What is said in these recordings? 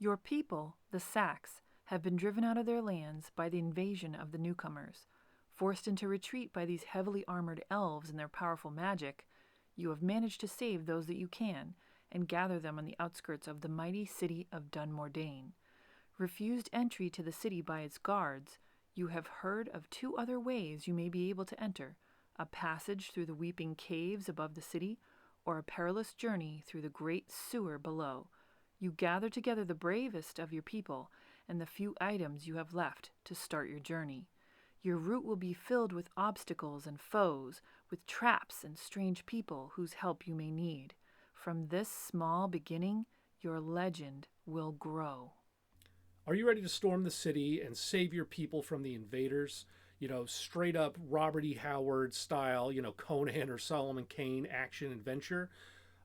Your people, the Sacs, have been driven out of their lands by the invasion of the newcomers. Forced into retreat by these heavily armored elves and their powerful magic, you have managed to save those that you can and gather them on the outskirts of the mighty city of Dunmordain. Refused entry to the city by its guards, you have heard of two other ways you may be able to enter: a passage through the weeping caves above the city, or a perilous journey through the great sewer below. You gather together the bravest of your people and the few items you have left to start your journey. Your route will be filled with obstacles and foes, with traps and strange people whose help you may need. From this small beginning, your legend will grow. Are you ready to storm the city and save your people from the invaders? Straight up Robert E. Howard style, Conan or Solomon Kane action adventure.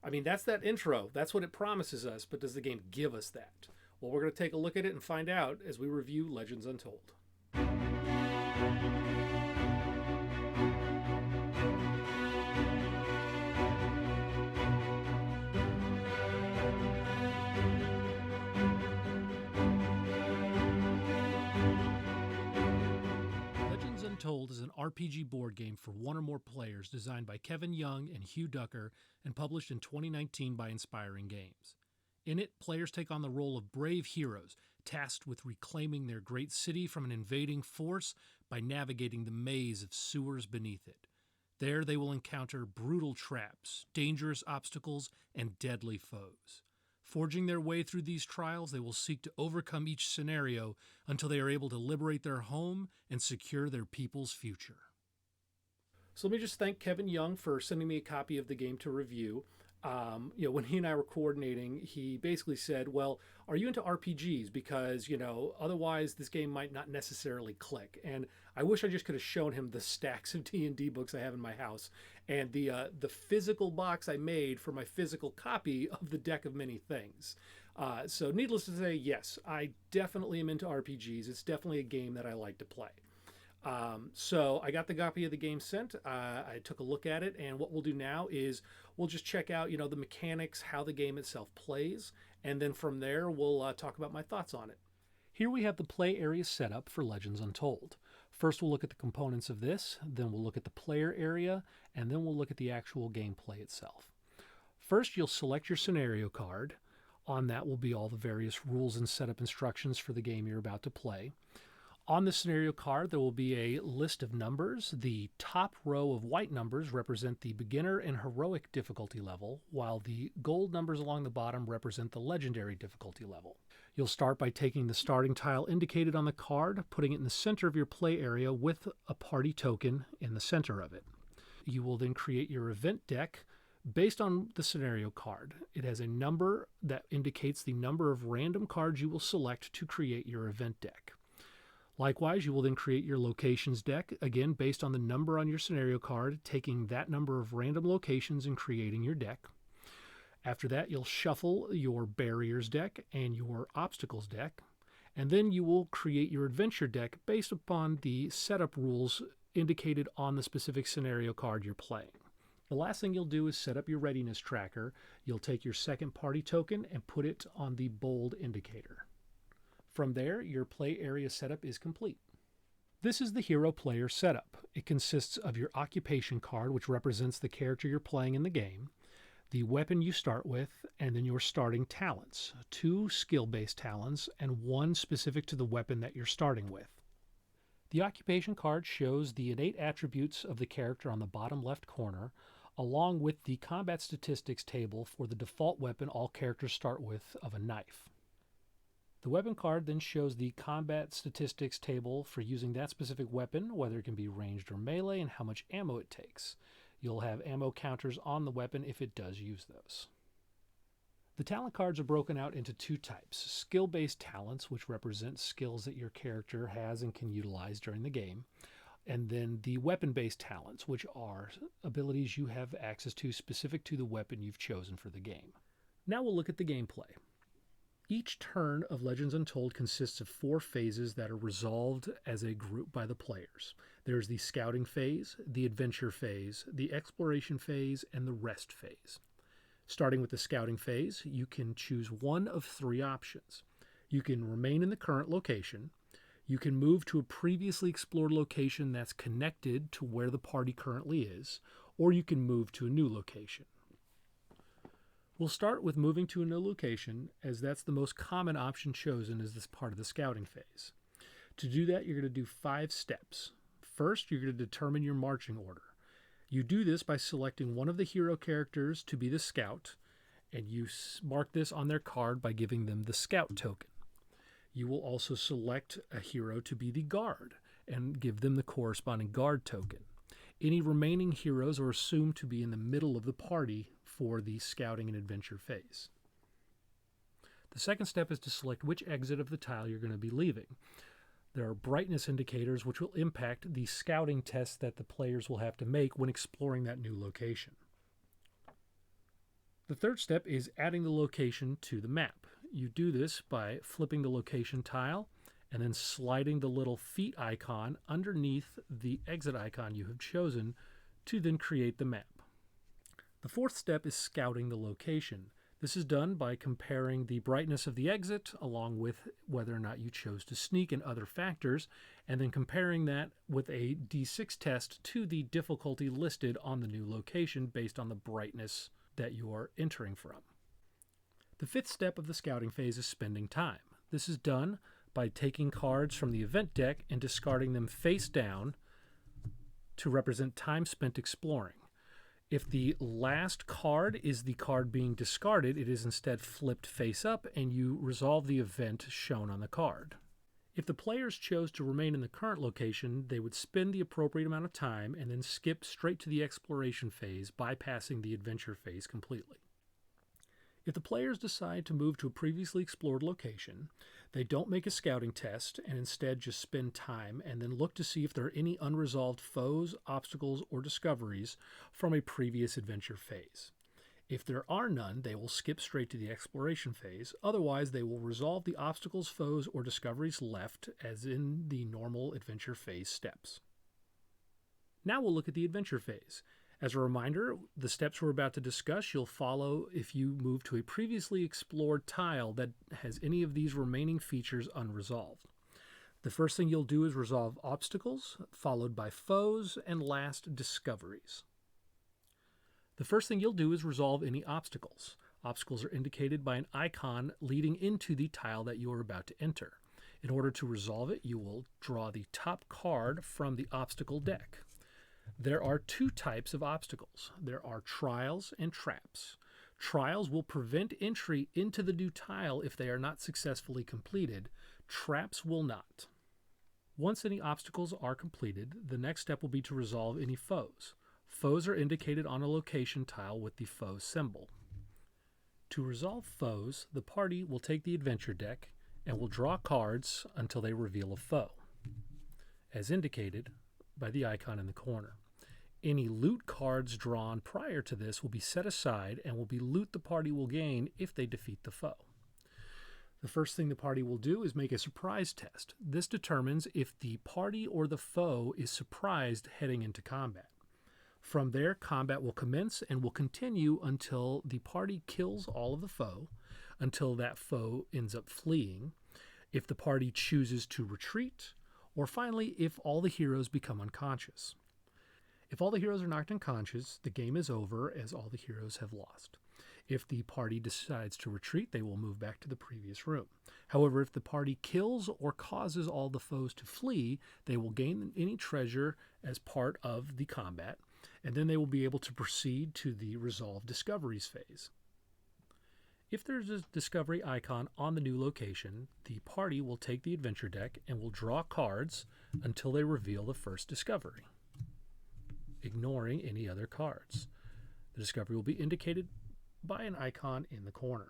I mean, that's that intro. That's what it promises us, but does the game give us that? Well, we're going to take a look at it and find out as we review Legends Untold. Legends Untold is an RPG board game for one or more players designed by Kevin Young and Hugh Ducker and published in 2019 by Inspiring Games. In it, players take on the role of brave heroes tasked with reclaiming their great city from an invading force by navigating the maze of sewers beneath it. There they will encounter brutal traps, dangerous obstacles, and deadly foes. Forging their way through these trials, they will seek to overcome each scenario until they are able to liberate their home and secure their people's future. So let me just thank Kevin Young for sending me a copy of the game to review. When he and I were coordinating, he basically said, well, are you into RPGs? Because, otherwise this game might not necessarily click. And I wish I just could have shown him the stacks of D&D books I have in my house and the physical box I made for my physical copy of the Deck of Many Things. So needless to say, yes, I definitely am into RPGs. It's definitely a game that I like to play. So I got the copy of the game sent. I took a look at it, and what we'll do now is we'll just check out, the mechanics, how the game itself plays, and then from there we'll talk about my thoughts on it. Here we have the play area setup for Legends Untold. First we'll look at the components of this, then we'll look at the player area, and then we'll look at the actual gameplay itself. First you'll select your scenario card. On that will be all the various rules and setup instructions for the game you're about to play. On the scenario card, there will be a list of numbers. The top row of white numbers represent the beginner and heroic difficulty level, while the gold numbers along the bottom represent the legendary difficulty level. You'll start by taking the starting tile indicated on the card, putting it in the center of your play area with a party token in the center of it. You will then create your event deck based on the scenario card. It has a number that indicates the number of random cards you will select to create your event deck. Likewise, you will then create your locations deck, again based on the number on your scenario card, taking that number of random locations and creating your deck. After that, you'll shuffle your barriers deck and your obstacles deck, and then you will create your adventure deck based upon the setup rules indicated on the specific scenario card you're playing. The last thing you'll do is set up your readiness tracker. You'll take your second party token and put it on the bold indicator. From there, your play area setup is complete. This is the hero player setup. It consists of your occupation card, which represents the character you're playing in the game, the weapon you start with, and then your starting talents, 2 skill-based talents, and 1 specific to the weapon that you're starting with. The occupation card shows the innate attributes of the character on the bottom left corner, along with the combat statistics table for the default weapon all characters start with of a knife. The weapon card then shows the combat statistics table for using that specific weapon, whether it can be ranged or melee, and how much ammo it takes. You'll have ammo counters on the weapon if it does use those. The talent cards are broken out into 2 types: skill-based talents, which represent skills that your character has and can utilize during the game, and then the weapon-based talents, which are abilities you have access to specific to the weapon you've chosen for the game. Now we'll look at the gameplay. Each turn of Legends Untold consists of 4 phases that are resolved as a group by the players. There's the scouting phase, the adventure phase, the exploration phase, and the rest phase. Starting with the scouting phase, you can choose one of 3 options. You can remain in the current location. You can move to a previously explored location that's connected to where the party currently is, or you can move to a new location. We'll start with moving to a new location, as that's the most common option chosen as this part of the scouting phase. To do that, you're going to do 5 steps. First, you're going to determine your marching order. You do this by selecting one of the hero characters to be the scout, and you mark this on their card by giving them the scout token. You will also select a hero to be the guard and give them the corresponding guard token. Any remaining heroes are assumed to be in the middle of the party for the scouting and adventure phase. The second step is to select which exit of the tile you're going to be leaving. There are brightness indicators which will impact the scouting tests that the players will have to make when exploring that new location. The third step is adding the location to the map. You do this by flipping the location tile and then sliding the little feet icon underneath the exit icon you have chosen to then create the map. The fourth step is scouting the location. This is done by comparing the brightness of the exit along with whether or not you chose to sneak and other factors, and then comparing that with a D6 test to the difficulty listed on the new location based on the brightness that you are entering from. The fifth step of the scouting phase is spending time. This is done by taking cards from the event deck and discarding them face down to represent time spent exploring. If the last card is the card being discarded, it is instead flipped face up and you resolve the event shown on the card. If the players chose to remain in the current location, they would spend the appropriate amount of time and then skip straight to the exploration phase, bypassing the adventure phase completely. If the players decide to move to a previously explored location, they don't make a scouting test and instead just spend time and then look to see if there are any unresolved foes, obstacles, or discoveries from a previous adventure phase. If there are none, they will skip straight to the exploration phase. Otherwise, they will resolve the obstacles, foes, or discoveries left as in the normal adventure phase steps. Now we'll look at the adventure phase. As a reminder, the steps we're about to discuss you'll follow if you move to a previously explored tile that has any of these remaining features unresolved. The first thing you'll do is resolve obstacles, followed by foes, and last, discoveries. The first thing you'll do is resolve any obstacles. Obstacles are indicated by an icon leading into the tile that you are about to enter. In order to resolve it, you will draw the top card from the obstacle deck. There are 2 types of obstacles. There are trials and traps. Trials will prevent entry into the new tile if they are not successfully completed. Traps will not. Once any obstacles are completed, the next step will be to resolve any foes. Foes are indicated on a location tile with the foe symbol. To resolve foes, the party will take the adventure deck and will draw cards until they reveal a foe, as indicated by the icon in the corner. Any loot cards drawn prior to this will be set aside and will be loot the party will gain if they defeat the foe. The first thing the party will do is make a surprise test. This determines if the party or the foe is surprised heading into combat. From there, combat will commence and will continue until the party kills all of the foe, until that foe ends up fleeing, if the party chooses to retreat, or finally, if all the heroes become unconscious. If all the heroes are knocked unconscious, the game is over as all the heroes have lost. If the party decides to retreat, they will move back to the previous room. However, if the party kills or causes all the foes to flee, they will gain any treasure as part of the combat, and then they will be able to proceed to the resolve discoveries phase. If there's a discovery icon on the new location, the party will take the adventure deck and will draw cards until they reveal the first discovery, ignoring any other cards. The discovery will be indicated by an icon in the corner.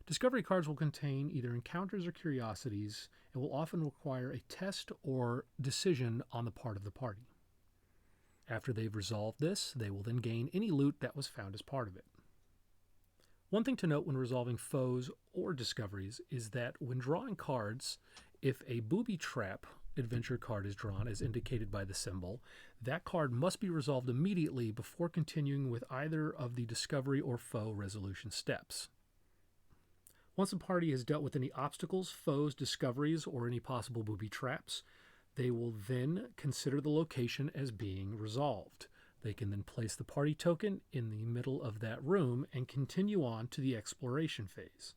Discovery cards will contain either encounters or curiosities and will often require a test or decision on the part of the party. After they've resolved this, they will then gain any loot that was found as part of it. One thing to note when resolving foes or discoveries is that when drawing cards, if a booby trap adventure card is drawn as indicated by the symbol, that card must be resolved immediately before continuing with either of the discovery or foe resolution steps. Once a party has dealt with any obstacles, foes, discoveries, or any possible booby traps, they will then consider the location as being resolved. They can then place the party token in the middle of that room and continue on to the exploration phase.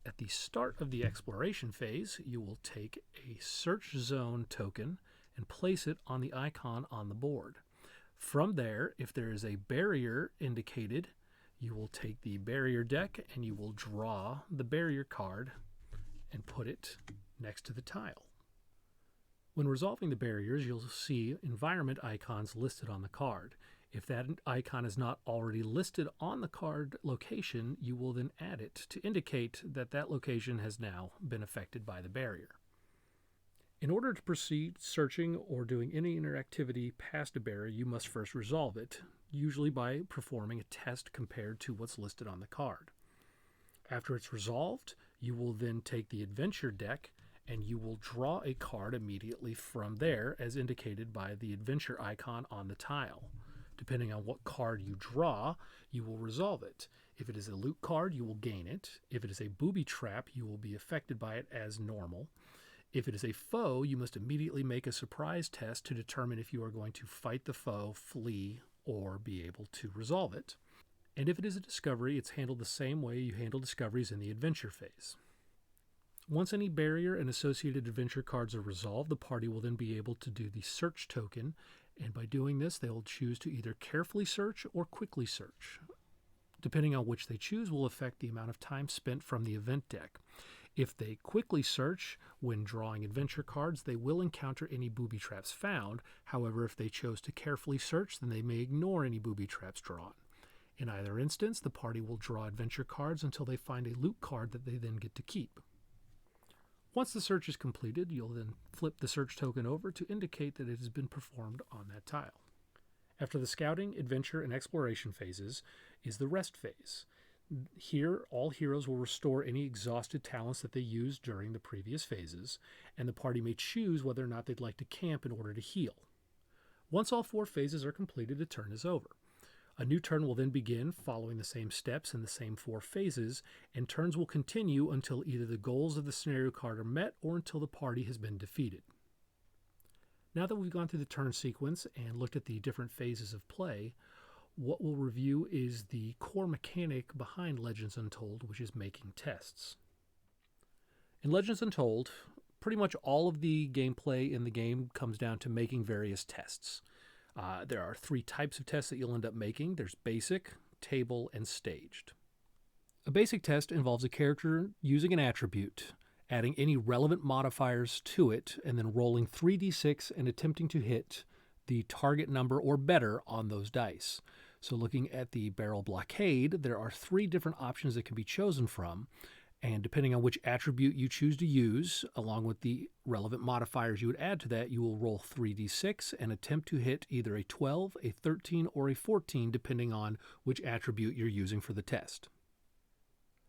At the start of the exploration phase, you will take a search zone token and place it on the icon on the board. From there, if there is a barrier indicated, you will take the barrier deck and you will draw the barrier card and put it next to the tile. When resolving the barriers, you'll see environment icons listed on the card. If that icon is not already listed on the card location, you will then add it to indicate that that location has now been affected by the barrier. In order to proceed searching or doing any interactivity past a barrier, you must first resolve it, usually by performing a test compared to what's listed on the card. After it's resolved, you will then take the adventure deck and you will draw a card immediately from there as indicated by the adventure icon on the tile. Depending on what card you draw, you will resolve it. If it is a loot card, you will gain it. If it is a booby trap, you will be affected by it as normal. If it is a foe, you must immediately make a surprise test to determine if you are going to fight the foe, flee, or be able to resolve it. And if it is a discovery, it's handled the same way you handle discoveries in the adventure phase. Once any barrier and associated adventure cards are resolved, the party will then be able to do the search token, and by doing this, they will choose to either carefully search or quickly search. Depending on which they choose will affect the amount of time spent from the event deck. If they quickly search when drawing adventure cards, they will encounter any booby traps found. However, if they chose to carefully search, then they may ignore any booby traps drawn. In either instance, the party will draw adventure cards until they find a loot card that they then get to keep. Once the search is completed, you'll then flip the search token over to indicate that it has been performed on that tile. After the scouting, adventure, and exploration phases is the rest phase. Here, all heroes will restore any exhausted talents that they used during the previous phases, and the party may choose whether or not they'd like to camp in order to heal. Once all 4 phases are completed, a turn is over. A new turn will then begin following the same steps in the same 4 phases, and turns will continue until either the goals of the scenario card are met or until the party has been defeated. Now that we've gone through the turn sequence and looked at the different phases of play, what we'll review is the core mechanic behind Legends Untold, which is making tests. In Legends Untold, pretty much all of the gameplay in the game comes down to making various tests. There are 3 types of tests that you'll end up making. There's basic, table, and staged. A basic test involves a character using an attribute, adding any relevant modifiers to it, and then rolling 3d6 and attempting to hit the target number or better on those dice. So looking at the barrel blockade, there are 3 different options that can be chosen from, and depending on which attribute you choose to use, along with the relevant modifiers you would add to that, you will roll 3d6 and attempt to hit either a 12, a 13, or a 14, depending on which attribute you're using for the test.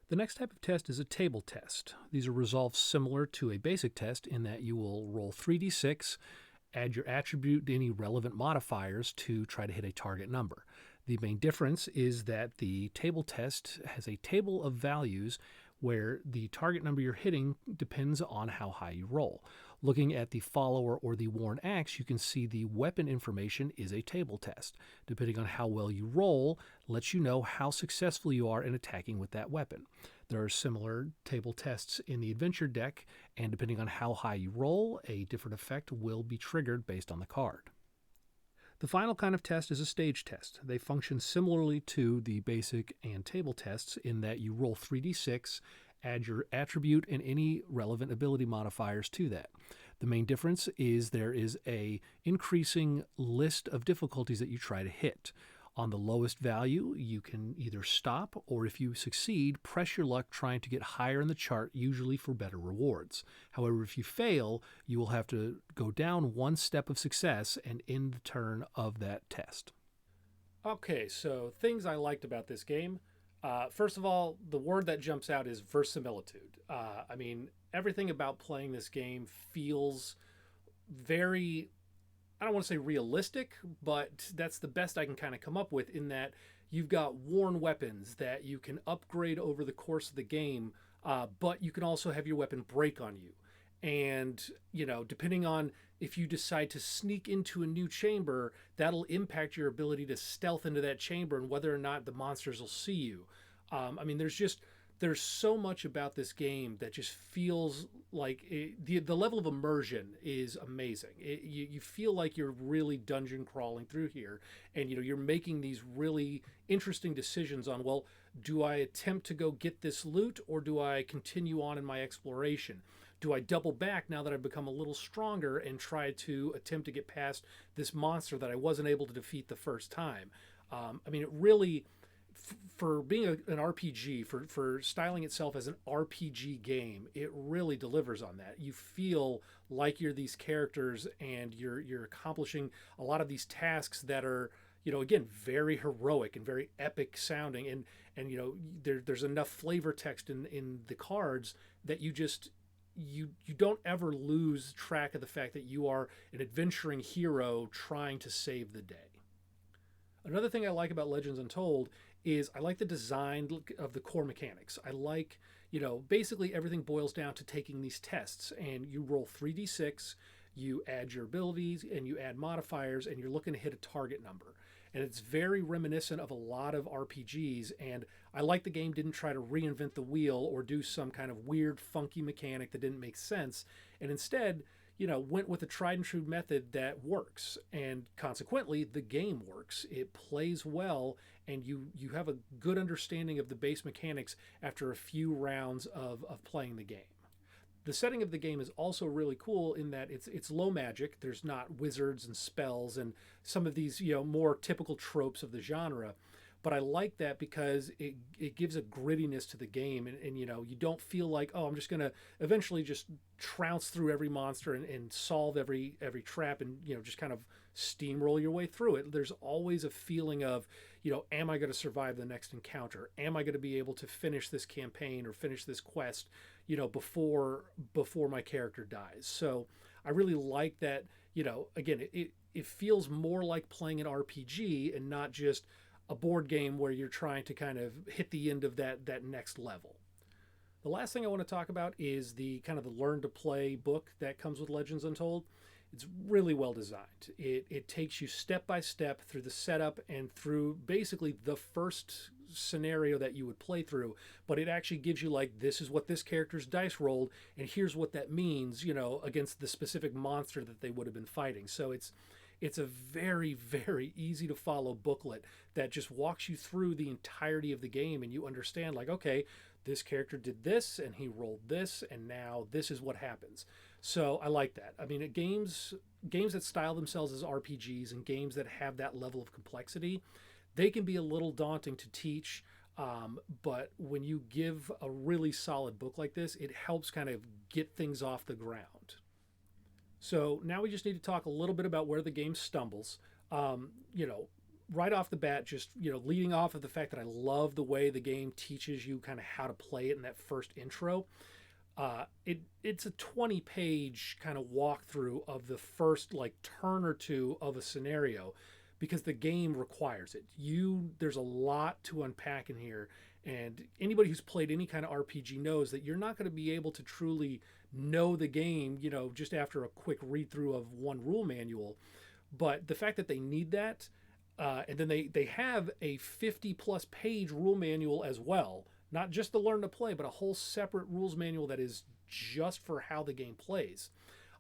The next type of test is a table test. These are resolved similar to a basic test in that you will roll 3d6, add your attribute to any relevant modifiers to try to hit a target number. The main difference is that the table test has a table of values where the target number you're hitting depends on how high you roll. Looking at the follower or the worn axe, you can see the weapon information is a table test. Depending on how well you roll, lets you know how successful you are in attacking with that weapon. There are similar table tests in the adventure deck, and depending on how high you roll, a different effect will be triggered based on the card. The final kind of test is a stage test. They function similarly to the basic and table tests in that you roll 3d6, add your attribute and any relevant ability modifiers to that. The main difference is there is a increasing list of difficulties that you try to hit. On the lowest value, you can either stop, or if you succeed, press your luck trying to get higher in the chart, usually for better rewards. However, if you fail, you will have to go down 1 step of success and end the turn of that test. Okay, so things I liked about this game. First of all, the word that jumps out is verisimilitude. Everything about playing this game feels very, I don't want to say realistic, but that's the best I can kind of come up with, in that you've got worn weapons that you can upgrade over the course of the game but you can also have your weapon break on you. And, depending on if you decide to sneak into a new chamber, that'll impact your ability to stealth into that chamber and whether or not the monsters will see you. There's so much about this game that just feels like the level of immersion is amazing. You feel like you're really dungeon crawling through here, and you're making these really interesting decisions on, well, do I attempt to go get this loot or do I continue on in my exploration? Do I double back now that I've become a little stronger and try to attempt to get past this monster that I wasn't able to defeat the first time? It really, for being an RPG, for styling itself as an RPG game, it really delivers on that. You feel like you're these characters and you're accomplishing a lot of these tasks that are, again, very heroic and very epic sounding, and there's enough flavor text in the cards that you don't ever lose track of the fact that you are an adventuring hero trying to save the day. Another thing I like about Legends Untold is I like the design of the core mechanics. I like, basically everything boils down to taking these tests, and you roll 3d6, you add your abilities, and you add modifiers, and you're looking to hit a target number. And it's very reminiscent of a lot of RPGs, and I like the game didn't try to reinvent the wheel or do some kind of weird, funky mechanic that didn't make sense, and instead, went with a tried and true method that works. And consequently, the game works. It plays well, and you have a good understanding of the base mechanics after a few rounds of playing the game. The setting of the game is also really cool in that it's low magic. There's not wizards and spells and some of these more typical tropes of the genre. But I like that because it gives a grittiness to the game, and you don't feel like, oh, I'm just gonna eventually just trounce through every monster and solve every trap and just kind of steamroll your way through it. There's always a feeling of, am I going to survive the next encounter? Am I going to be able to finish this campaign or finish this quest, before my character dies? So I really like that. Again, it feels more like playing an RPG and not just a board game where you're trying to kind of hit the end of that next level. The last thing I want to talk about is the kind of the learn to play book that comes with Legends Untold. It's really well designed. It takes you step by step through the setup and through basically the first scenario that you would play through, but it actually gives you like, this is what this character's dice rolled, and here's what that means, against the specific monster that they would have been fighting. So it's a very, very easy to follow booklet that just walks you through the entirety of the game, and you understand, like, okay, this character did this and he rolled this, and now this is what happens. So I like that. Games that style themselves as RPGs and games that have that level of complexity, they can be a little daunting to teach. But when you give a really solid book like this, it helps kind of get things off the ground. So now we just need to talk a little bit about where the game stumbles. Right off the bat, just leading off of the fact that I love the way the game teaches you kind of how to play it in that first intro. It's a 20-page kind of walkthrough of the first turn or two of a scenario, because the game requires it. There's a lot to unpack in here, and anybody who's played any kind of RPG knows that you're not going to be able to truly know the game, just after a quick read through of one rule manual. But the fact that they need that, and then they have a 50+ page rule manual as well, not just the learn to play, but a whole separate rules manual that is just for how the game plays.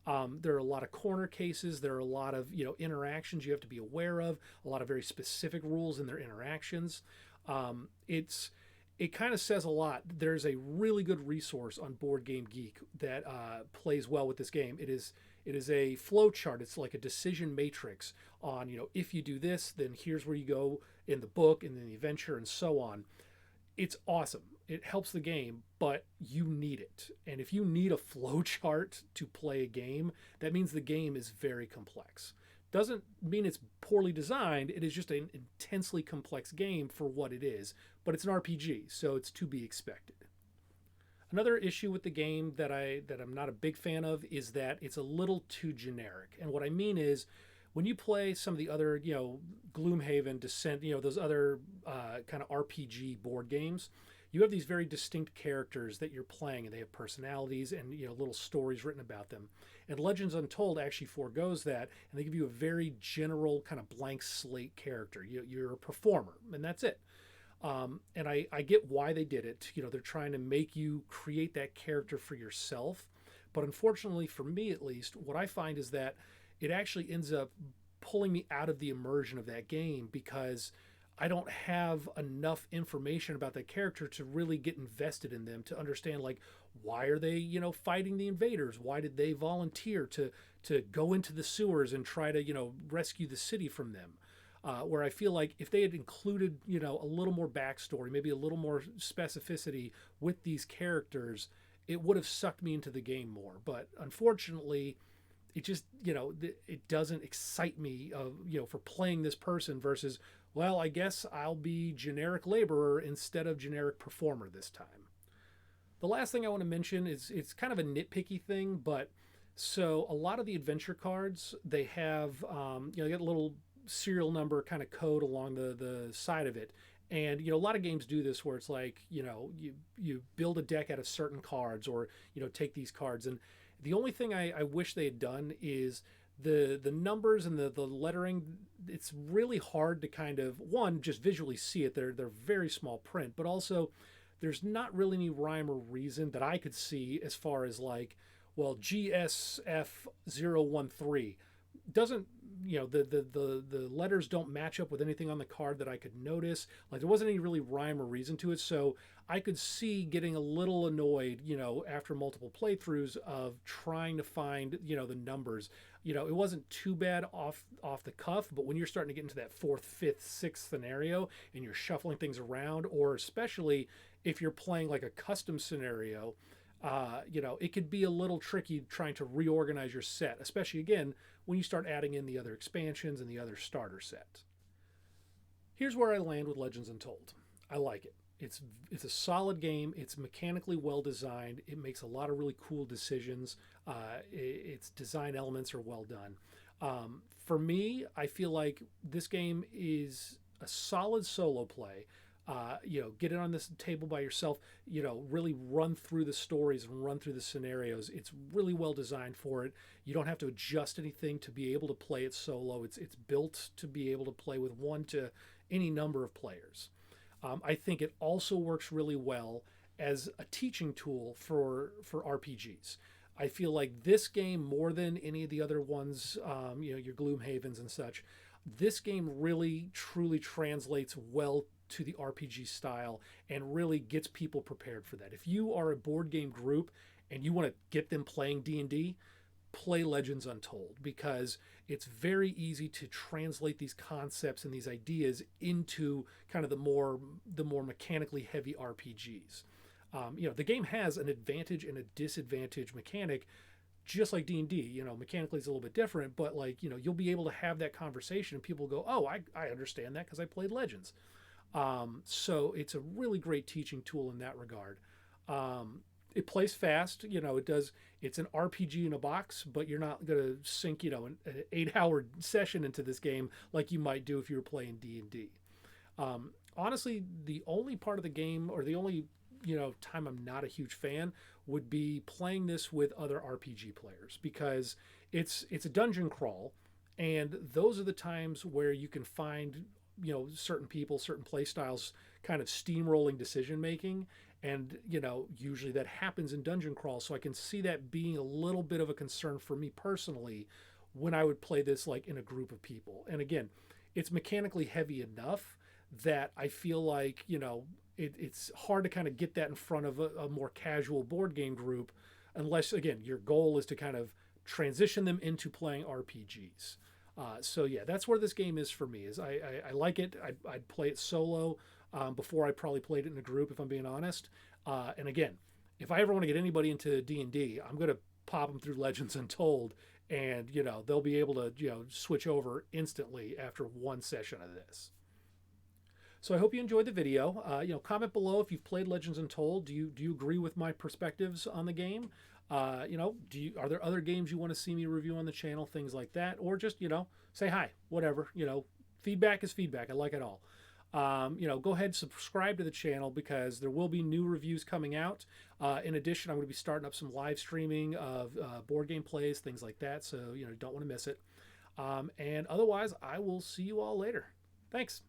There are a lot of corner cases. There are a lot of interactions you have to be aware of. A lot of very specific rules in their interactions. It kind of says a lot. There's a really good resource on Board Game Geek that plays well with this game. It is a flow chart. It's like a decision matrix on if you do this, then here's where you go in the book and in the adventure and so on. It's awesome. It helps the game, but you need it. And if you need a flow chart to play a game, that means the game is very complex. Doesn't mean it's poorly designed. It is just an intensely complex game for what it is, but it's an RPG, so it's to be expected. Another issue with the game that I'm not a big fan of is that it's a little too generic. And what I mean is, when you play some of the other, Gloomhaven, Descent, those other kind of RPG board games, you have these very distinct characters that you're playing, and they have personalities and little stories written about them. And Legends Untold actually foregoes that, and they give you a very general kind of blank slate character. You're a performer, and that's it. And I get why they did it. They're trying to make you create that character for yourself. But unfortunately, for me at least, what I find is that it actually ends up pulling me out of the immersion of that game, because I don't have enough information about that character to really get invested in them, to understand, like, why are they, fighting the invaders? Why did they volunteer to go into the sewers and try to, rescue the city from them? Where I feel like if they had included, a little more backstory, maybe a little more specificity with these characters, it would have sucked me into the game more. But unfortunately, it just, it doesn't excite me for playing this person versus, well, I guess I'll be generic laborer instead of generic performer this time. The last thing I want to mention is, it's kind of a nitpicky thing, but so a lot of the adventure cards, they have, they get a little serial number kind of code along the side of it. And a lot of games do this, where it's like, you build a deck out of certain cards, or take these cards. And the only thing I wish they had done is the numbers and the lettering. It's really hard to kind of, one, just visually see it. They're very small print, but also there's not really any rhyme or reason that I could see, as far as like, well, GSF013 doesn't, the letters don't match up with anything on the card that I could notice. Like, there wasn't any really rhyme or reason to it. So I could see getting a little annoyed, after multiple playthroughs of trying to find, the numbers. It wasn't too bad off the cuff, but when you're starting to get into that fourth, fifth, sixth scenario, and you're shuffling things around, or especially if you're playing like a custom scenario, it could be a little tricky trying to reorganize your set, especially, again, when you start adding in the other expansions and the other starter set. Here's where I land with Legends Untold. I like it. It's a solid game. It's mechanically well designed. It makes a lot of really cool decisions. Its design elements are well done. For me, I feel like this game is a solid solo play. Get it on this table by yourself, really run through the stories and run through the scenarios. It's really well designed for it. You don't have to adjust anything to be able to play it solo. It's built to be able to play with one to any number of players. I think it also works really well as a teaching tool for RPGs. I feel like this game, more than any of the other ones, your Gloomhavens and such, this game really truly translates well to the RPG style and really gets people prepared for that. If you are a board game group and you want to get them playing D&D, play Legends Untold, because it's very easy to translate these concepts and these ideas into kind of the more mechanically heavy RPGs. The game has an advantage and a disadvantage mechanic, just like D&D. Mechanically it's a little bit different, but like, you'll be able to have that conversation and people go, oh, I understand that because I played Legends. So it's a really great teaching tool in that regard. It plays fast, it does. It's an RPG in a box, but you're not going to sink, an 8-hour session into this game like you might do if you were playing D&D. Honestly, the only part of the game, or the only, time I'm not a huge fan, would be playing this with other RPG players, because it's a dungeon crawl, and those are the times where you can find, certain people, certain play styles kind of steamrolling decision making. And, usually that happens in dungeon crawls. So I can see that being a little bit of a concern for me personally when I would play this like in a group of people. And again, it's mechanically heavy enough that I feel like, it's hard to kind of get that in front of a more casual board game group, unless, again, your goal is to kind of transition them into playing RPGs. So yeah, that's where this game is for me. Is I like it. I'd play it solo before I probably played it in a group, if I'm being honest. And again, if I ever want to get anybody into D&D, I'm going to pop them through Legends Untold, and they'll be able to switch over instantly after one session of this. So I hope you enjoyed the video. Comment below if you've played Legends Untold. Do you agree with my perspectives on the game? Are there other games you want to see me review on the channel, things like that, or just say hi, whatever. Feedback is feedback. I like it all. Go ahead and subscribe to the channel because there will be new reviews coming out. In addition, I'm going to be starting up some live streaming of board game plays, things like that. So, don't want to miss it. And otherwise, I will see you all later. Thanks.